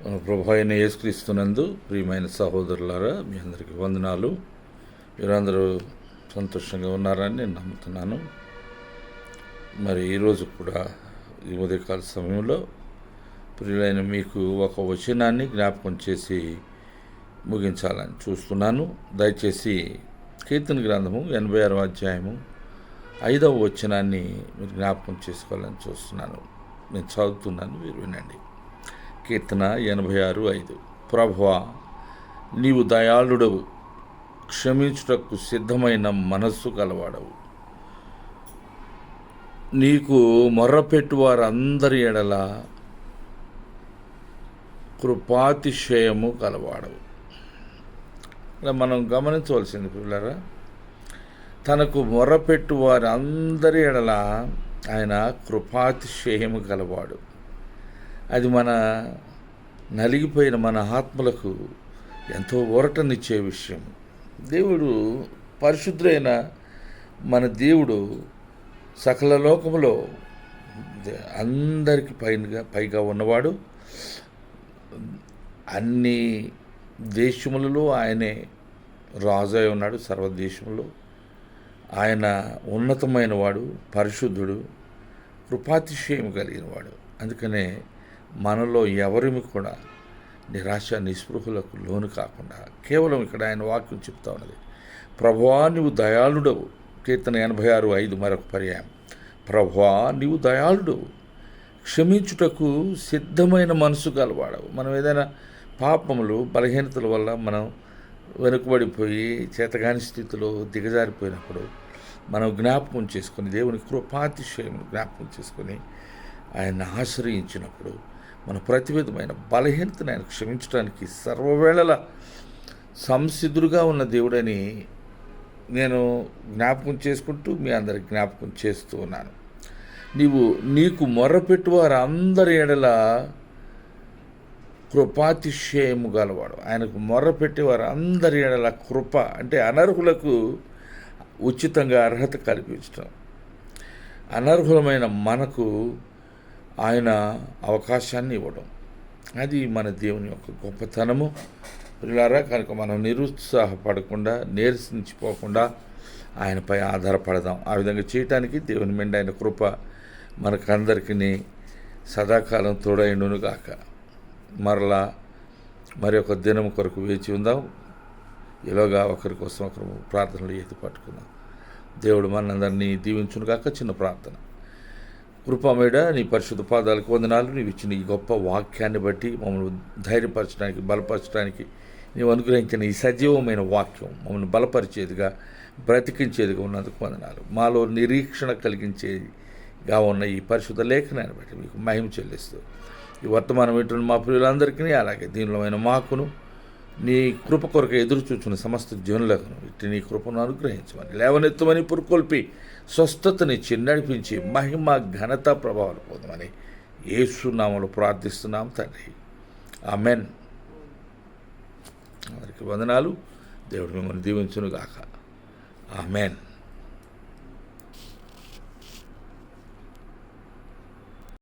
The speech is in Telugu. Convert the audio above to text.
మన ప్రభు అయిన యేసుక్రీస్తునందు ప్రియమైన సహోదరులారా, మీ అందరికీ వందనాలు. మీరందరూ సంతోషంగా ఉన్నారని నేను నమ్ముతున్నాను. మరి ఈరోజు కూడా ఈ ఉదయకాల సమయంలో ప్రియులైన మీకు ఒక వచనాన్ని జ్ఞాపకం చేసి ముగించాలని చూస్తున్నాను. దయచేసి కీర్తన గ్రంథము 86వ అధ్యాయము 5వ వచనాన్ని మీరు జ్ఞాపకం చేసుకోవాలని చూస్తున్నాను. నేను చదువుతున్నాను, మీరు వినండి. కీర్తన 86:5. ప్రభువా, నీవు దయాళుడవు, క్షమించుటకు సిద్ధమైన మనస్సు గలవాడవు. నీకు మొర్రపెట్టు వారందరి ఎడల కృపాతిశయము గలవాడవు. ఇలా మనం గమనించవలసింది పిల్లరా, తనకు మొర్రపెట్టు వారందరి ఎడల ఆయన కృపాతిశయము గలవాడు. అది మన నలిగిపోయిన మన ఆత్మలకు ఎంతో ఊరటనిచ్చే విషయం. దేవుడు పరిశుద్ధుడైన మన దేవుడు సకల లోకములో అందరికి పైగా ఉన్నవాడు. అన్ని దేశములలో ఆయనే రాజు అయి ఉన్నాడు. సర్వదేశంలో ఆయన ఉన్నతమైన వాడు, పరిశుద్ధుడు, కృపాతిశయం కలిగిన వాడు. అందుకనే మనలో ఎవరిమి కూడా నిరాశ నిస్పృహులకు లోను కాకుండా కేవలం ఇక్కడ ఆయన వాక్యం చెప్తా ఉన్నది. ప్రభువా, నీవు దయాళుడవు. కీర్తన 86:5 మరొక పర్యాయం. ప్రభువా, నీవు దయాళుడవు, క్షమించుటకు సిద్ధమైన మనసు గలవాడవు. మనం ఏదైనా పాపములు బలహీనతల వల్ల మనం వెనుకబడిపోయి చేతగాని స్థితిలో దిగజారిపోయినప్పుడు మనం జ్ఞాపకం చేసుకొని దేవుని కృపాతిశయం జ్ఞాపకం చేసుకొని ఆయన ఆశ్రయించినప్పుడు మన ప్రతివిధమైన బలహీనతను ఆయన క్షమించడానికి సర్వవేళలా సంసిద్ధుడుగా ఉన్న దేవుడని నేను జ్ఞాపకం చేసుకుంటూ మీ అందరికి జ్ఞాపకం చేస్తూ ఉన్నాను. నీకు మొర్రపెట్టు వారు అందరి ఎడల కృపాతిశయము గలవాడు. ఆయనకు మొర్రపెట్టే వారు అందరి ఎడల కృప అంటే అనర్హులకు ఉచితంగా అర్హత కల్పించడం. అనర్హులమైన మనకు ఆయన అవకాశాన్ని ఇవ్వడం, అది మన దేవుని యొక్క గొప్పతనము పిల్లారా. కనుక మనం నిరుత్సాహపడకుండా, నీరసించిపోకుండా ఆయనపై ఆధారపడదాం. ఆ విధంగా చేయటానికి దేవుని మెండైన కృప మనకందరికీ సదాకాలం తోడైండును గాక. మరలా మరి ఒక దినం కొరకు వేచి ఉందాం. ఇలాగా ఒకరి కోసం ఒకరు ప్రార్థనలు ఎత్తి పట్టుకుందాం. దేవుడు మనందరినీ దీవించును గాక. చిన్న ప్రార్థన. కృపమేడ, నీ పరిశుద్ధ పాదాలకు వందనాలు. నీవు ఇచ్చిన ఈ గొప్ప వాక్యాన్ని బట్టి మమ్మల్ని ధైర్యపరచడానికి, బలపరచడానికి నీవు అనుగ్రహించిన ఈ సజీవమైన వాక్యం మమ్మల్ని బలపరిచేదిగా, బ్రతికించేదిగా ఉన్నందుకు వందనాలు. మాలో నిరీక్షణ కలిగించేదిగా ఉన్న ఈ పరిశుద్ధ లేఖనాన్ని బట్టి మీకు మహిమ చెల్లిస్తూ, ఈ వర్తమానం వింటున్న మా ప్రియులందరికీ, అలాగే దీనిలోమైన మాకును నీ కృప కొరకు ఎదురు చూచున్న సమస్త జనులకు ఇట్టి నీ కృపను అనుగ్రహించమని, లేవనెత్తమని, పురుకొల్పి స్వస్థతనిచ్చి నడిపించి మహిమ ఘనత ప్రభావాలు పొందమని యేసు నామములో ప్రార్థిస్తున్నాం తండ్రి. ఆమెన్. అందరికీ వందనాలు. దేవుడు మిమ్మల్ని దీవించును గాక. ఆమెన్.